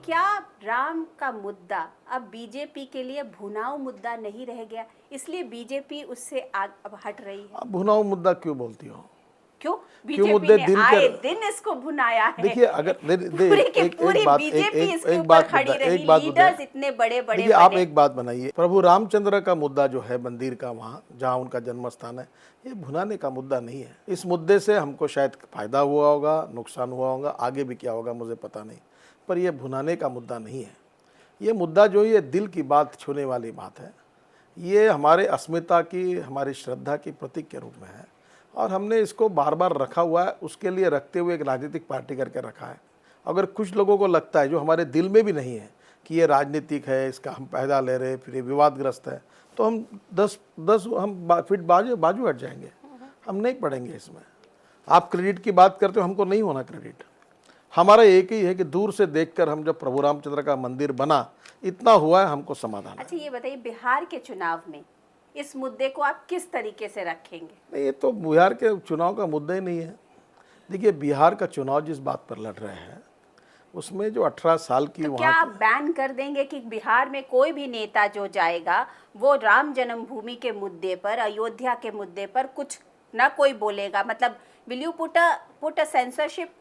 क्या राम का मुद्दा अब बीजेपी के लिए भुनाऊ मुद्दा नहीं रह गया, इसलिए बीजेपी उससे अब हट रही है? आप भुनाऊ मुद्दा क्यों बोलती हो? क्यों? क्यों बीजेपी मुद्दे ने दिन आए के दिन इसको भुनाया है। देखिए, अगर पूरी की पूरी बीजेपी इसके ऊपर खड़ी रही, लीडर्स इतने बड़े बड़े देखिए, आप एक बात बनाइए, प्रभु रामचंद्र का मुद्दा जो है मंदिर का, वहाँ जहाँ उनका जन्म स्थान है, ये भुनाने का मुद्दा नहीं है। इस मुद्दे से हमको शायद फायदा हुआ होगा, नुकसान हुआ होगा, आगे भी क्या होगा मुझे पता नहीं, पर यह भुनाने का मुद्दा नहीं है। ये मुद्दा जो ये दिल की बात छूने वाली बात है, ये हमारे अस्मिता की, हमारी श्रद्धा की प्रतीक के रूप में है और हमने इसको बार बार रखा हुआ है। उसके लिए रखते हुए एक राजनीतिक पार्टी करके रखा है। अगर कुछ लोगों को लगता है, जो हमारे दिल में भी नहीं है, कि ये राजनीतिक है, इसका हम फायदा ले रहे, फिर ये विवादग्रस्त है, तो हम 10 हम फिट बाजू हट जाएंगे, हम नहीं पढ़ेंगे इसमें। आप क्रेडिट की बात करते हो, हमको नहीं होना क्रेडिट। हमारा एक ही है कि दूर से देखकर हम जब प्रभु रामचंद्र का मंदिर बना, इतना हुआ है, हमको समाधान। अच्छा, ये बताइए, बिहार के चुनाव में इस मुद्दे को आप किस तरीके से रखेंगे? नहीं, ये तो बिहार के चुनाव का मुद्दा ही नहीं है। देखिए, बिहार का चुनाव जिस बात पर लड़ रहे हैं, उसमें जो 18 साल की तो क्या आप बैन कर देंगे कि बिहार में कोई भी नेता जो जाएगा वो राम जन्मभूमि के मुद्दे पर, अयोध्या के मुद्दे पर कुछ ना कोई बोलेगा? मतलब will you put a censorship?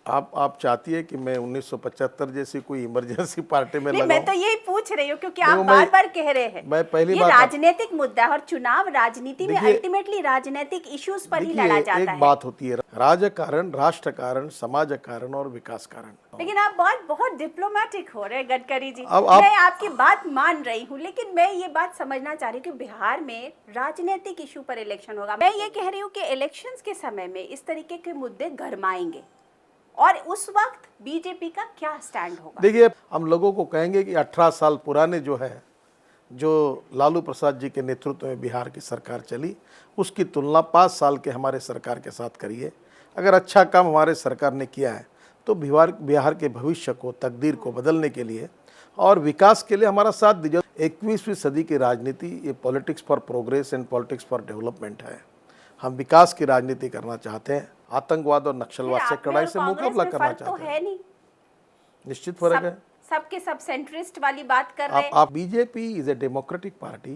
आप चाहती है कि मैं 1975 जैसी कोई इमरजेंसी पार्टी में नहीं, लगाऊं? मैं तो यही पूछ रही हूँ क्योंकि आप बार बार कह रहे हैं मैं पहली ये बात राजनीतिक मुद्दा है और चुनाव राजनीति में अल्टीमेटली राजनीतिक इश्यूज पर ही लड़ा जाता है। एक बात होती है राजकारण, राष्ट्र कारण, समाज कारण और विकास कारण। लेकिन आप बहुत डिप्लोमेटिक हो रहे हैं गडकरी जी। मैं आपकी बात मान रही हूँ, लेकिन मैं ये बात समझना चाह रही हूँ कि बिहार में राजनीतिक इशू पर इलेक्शन होगा। मैं ये कह रही हूँ कि इलेक्शंस के समय में इस तरीके के मुद्दे गरमाएंगे और उस वक्त बीजेपी का क्या स्टैंड होगा? देखिए, हम लोगों को कहेंगे कि 18 साल पुराने जो है, जो लालू प्रसाद जी के नेतृत्व में बिहार की सरकार चली, उसकी तुलना 5 साल के हमारे सरकार के साथ करिए। अगर अच्छा काम हमारे सरकार ने किया है तो बिहार के भविष्य को, तकदीर को बदलने के लिए और विकास के लिए हमारा साथ दीजिए। 21वीं सदी की राजनीति ये politics for progress and politics for development है। हम विकास की राजनीति करना चाहते हैं, आतंकवाद और नक्सलवाद से कड़ाई से मुकाबला करना चाहते हैं। निश्चित फर्क है। सबके सब सेंट्रिस्ट वाली बात कर रहे हैं। आप BJP is a democratic party,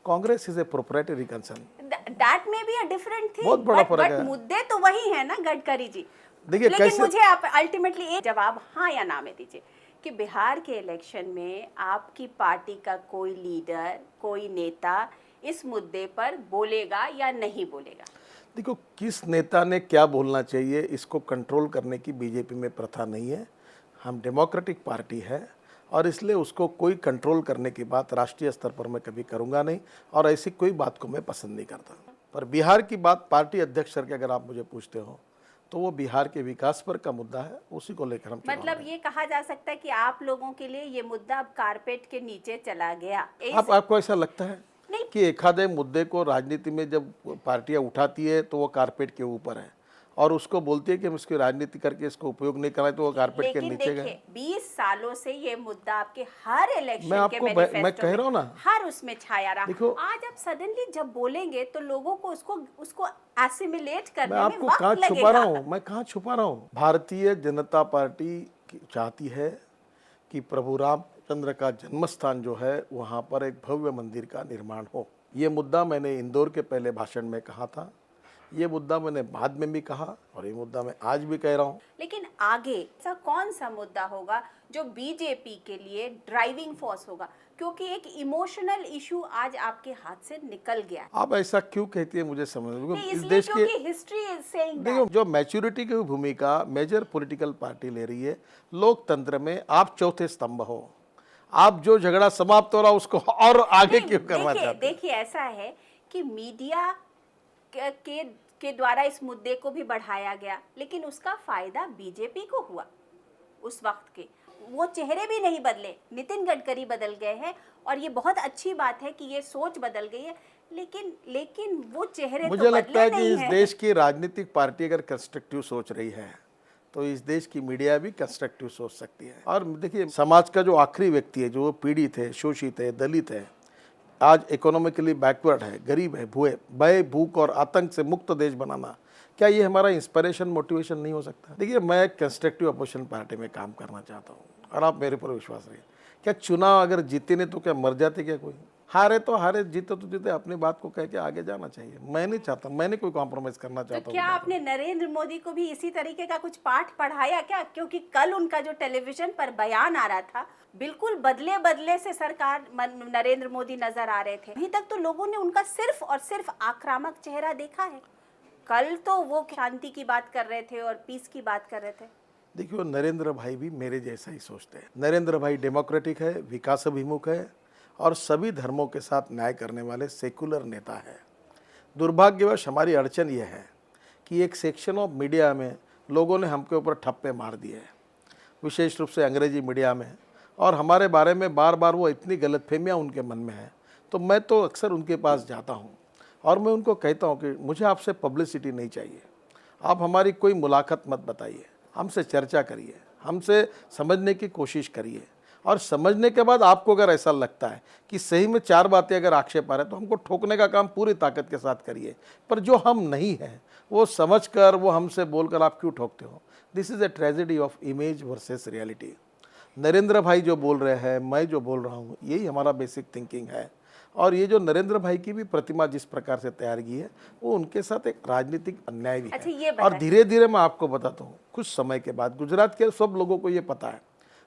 Congress is a proprietary concern. That में बी अ डिफरेंट थिंग। बहुत बड़ा फर्क है। मुद्दे तो वही है ना गडकरी जी। देखिए, लेकिन मुझे आप अल्टीमेटली एक जवाब हाँ या ना में दीजिए कि बिहार के इलेक्शन में आपकी पार्टी का कोई लीडर, कोई नेता इस मुद्दे पर बोलेगा या नहीं बोलेगा? देखो, किस नेता ने क्या बोलना चाहिए, इसको कंट्रोल करने की बीजेपी में प्रथा नहीं है। हम डेमोक्रेटिक पार्टी है और इसलिए उसको कोई कंट्रोल करने की बात राष्ट्रीय स्तर पर मैं कभी करूंगा नहीं और ऐसी कोई बात को मैं पसंद नहीं करता। पर बिहार की बात पार्टी अध्यक्ष करके अगर आप मुझे पूछते हो तो वो बिहार के विकास पर का मुद्दा है, उसी को लेकर हम मतलब ये कहा जा सकता है कि आप लोगों के लिए ये मुद्दा अब कारपेट के नीचे चला गया। आपको ऐसा लगता है कि एक आधे मुद्दे को राजनीति में जब पार्टियां उठाती है तो वो कारपेट के ऊपर है और उसको बोलती है कि हम इसकी राजनीति करके इसको उपयोग नहीं कराए, तो वो कारपेट के नीचे गए। 20 सालों से ये मुद्दा आपके हर इलेक्शन के मैनिफेस्टो मैं कह रहा हूँ ना, हर उसमें छाया रहा। देखो, आज आप सडनली जब बोलेंगे तो लोगों को उसको एसिमिलेट करने में वक्त लगेगा। मैं कहाँ छुपा रहा हूँ। भारतीय जनता पार्टी चाहती है कि प्रभु रामचंद्र का जन्म स्थान जो है वहाँ पर एक भव्य मंदिर का निर्माण हो। ये मुद्दा मैंने इंदौर के पहले भाषण में कहा था, ये मुद्दा मैंने बाद में भी कहा और ये मुद्दा मैं आज भी कह रहा हूँ। लेकिन आगे ऐसा कौन सा मुद्दा होगा जो बीजेपी के लिए ड्राइविंग फोर्स होगा? क्योंकि एक इमोशनल इशू आज आपके हाथ से निकल गया। आप ऐसा क्यों कहती है मुझे समझ नहीं। इस देश की हिस्ट्री इज सेइंग दैट जो मैच्योरिटी की भूमिका मेजर पॉलिटिकल पार्टी ले रही है लोकतंत्र में, आप चौथे स्तंभ हो। आप जो झगड़ा समाप्त हो रहा उसको और आगे क्यों करना चाहते हैं? देखिए, ऐसा है कि मीडिया के द्वारा इस मुद्दे को भी बढ़ाया गया, लेकिन उसका फायदा बीजेपी को हुआ। उस वक्त के वो चेहरे भी नहीं बदले, नितिन गडकरी बदल गए हैं और ये बहुत अच्छी बात है कि ये सोच बदल गई है, लेकिन वो चेहरे मुझे लगता है कि इस देश की राजनीतिक पार्टी अगर कंस्ट्रक्टिव सोच रही है तो इस देश की मीडिया भी कंस्ट्रक्टिव सोच सकती है। और देखिए, समाज का जो आखिरी व्यक्ति है, जो पीड़ित है, शोषित है, दलित है, आज इकोनॉमिकली बैकवर्ड है, गरीब है, भय, भूख और आतंक से मुक्त देश बनाना, क्या ये हमारा इंस्पिरेशन मोटिवेशन नहीं हो सकता? देखिए, मैं कंस्ट्रक्टिव अपोजिशन पार्टी में काम करना चाहता हूँ और आप मेरे पर विश्वास रखिए। क्या चुनाव अगर जीते नहीं तो क्या मर जाते क्या कोई? हारे तो हारे, जीते तो जीते, अपनी बात को कह के आगे जाना चाहिए। मैं नहीं चाहता, मैं नहीं कोई कॉम्प्रोमाइज़ करना तो चाहता हूँ। क्या आपने नरेंद्र मोदी को भी इसी तरीके का कुछ पाठ पढ़ाया क्या? क्योंकि कल उनका जो टेलीविजन पर बयान आ रहा था, बिल्कुल बदले बदले से सरकार नरेंद्र मोदी नजर आ रहे थे। अभी तक तो लोगों ने उनका सिर्फ और सिर्फ आक्रामक चेहरा देखा है। कल तो वो शांति की बात कर रहे थे और पीस की बात कर रहे थे। देखिए, वो नरेंद्र भाई भी मेरे जैसा ही सोचते हैं। नरेंद्र भाई डेमोक्रेटिक है, विकास अभिमुख है और सभी धर्मों के साथ न्याय करने वाले सेकुलर नेता है। दुर्भाग्यवश हमारी अड़चन यह है कि एक सेक्शन ऑफ मीडिया में लोगों ने हमके ऊपर ठप्पे मार दिए हैं, विशेष रूप से अंग्रेजी मीडिया में, और हमारे बारे में बार बार वो इतनी गलतफहमियाँ उनके मन में है। तो मैं तो अक्सर उनके पास जाता हूँ और मैं उनको कहता हूँ कि मुझे आपसे पब्लिसिटी नहीं चाहिए, आप हमारी कोई मुलाकात मत बताइए, हमसे चर्चा करिए, हमसे समझने की कोशिश करिए, और समझने के बाद आपको अगर ऐसा लगता है कि सही में 4 बातें अगर आक्षेप आ रहे तो हमको ठोकने का काम पूरी ताकत के साथ करिए। पर जो हम नहीं हैं वो समझकर, वो हमसे बोलकर आप क्यों ठोकते हो? This is a tragedy of image versus reality. Narendra भाई जो बोल रहे हैं, मैं जो बोल रहा हूँ, यही हमारा बेसिक थिंकिंग है। और ये जो नरेंद्र भाई की भी प्रतिमा जिस प्रकार से तैयार की है, वो उनके साथ एक राजनीतिक अन्याय भी अच्छा, है। ये और धीरे धीरे मैं आपको बताता हूँ, कुछ समय के बाद गुजरात के सब लोगों को ये पता है,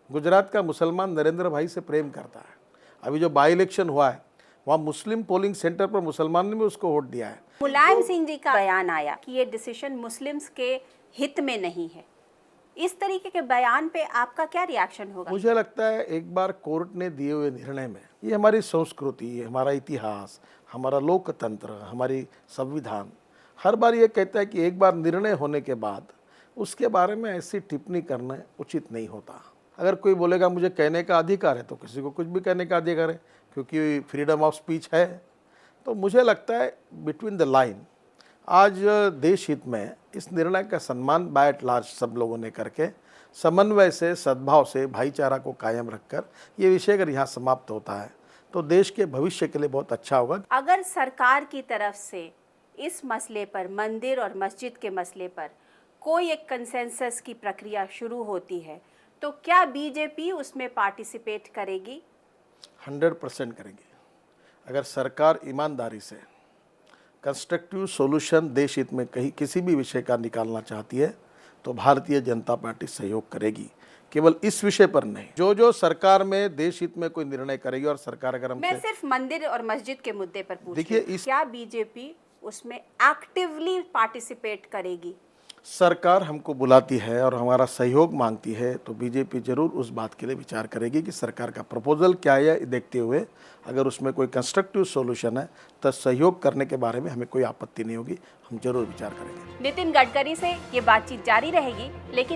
गुजरात का मुसलमान नरेंद्र भाई से प्रेम करता है। अभी जो बाई इलेक्शन हुआ है, वहाँ मुस्लिम पोलिंग सेंटर पर मुसलमान ने भी उसको वोट दिया है। मुलायम सिंह जी का बयान आया कि ये डिसीजन मुस्लिम्स के हित में नहीं है। इस तरीके के बयान पे आपका क्या रिएक्शन होगा? मुझे लगता है एक बार कोर्ट ने दिए हुए निर्णय में, ये हमारी संस्कृति, हमारा इतिहास, हमारा लोकतंत्र, हमारी संविधान हर बार ये कहता है कि एक बार निर्णय होने के बाद उसके बारे में ऐसी टिप्पणी करना उचित नहीं होता। अगर कोई बोलेगा मुझे कहने का अधिकार है, तो किसी को कुछ भी कहने का अधिकार है, क्योंकि फ्रीडम ऑफ स्पीच है। तो मुझे लगता है बिटवीन द लाइन आज देश हित में इस निर्णय का सम्मान बाय एट लार्ज सब लोगों ने करके, समन्वय से, सद्भाव से, भाईचारा को कायम रखकर ये विषय अगर यहाँ समाप्त होता है तो देश के भविष्य के लिए बहुत अच्छा होगा। अगर सरकार की तरफ से इस मसले पर, मंदिर और मस्जिद के मसले पर कोई एक कंसेंसस की प्रक्रिया शुरू होती है, तो क्या बीजेपी उसमें पार्टिसिपेट करेगी? 100% करेंगे। अगर सरकार ईमानदारी से कंस्ट्रक्टिव सॉल्यूशन देश हित में कहीं किसी भी विषय का निकालना चाहती है तो भारतीय जनता पार्टी सहयोग करेगी। केवल इस विषय पर नहीं, जो सरकार में देश हित में कोई निर्णय करेगी, और सरकार अगर हमसे, मैं सिर्फ मंदिर और मस्जिद के मुद्दे पर पूछ देखिए, रही हूं, क्या बीजेपी उसमें एक्टिवली पार्टिसिपेट करेगी? सरकार हमको बुलाती है और हमारा सहयोग मांगती है तो बीजेपी जरूर उस बात के लिए विचार करेगी कि सरकार का प्रपोजल क्या है, देखते हुए अगर उसमें कोई कंस्ट्रक्टिव सॉल्यूशन है तो सहयोग करने के बारे में हमें कोई आपत्ति नहीं होगी, हम जरूर विचार करेंगे। नितिन गडकरी से ये बातचीत जारी रहेगी, लेकिन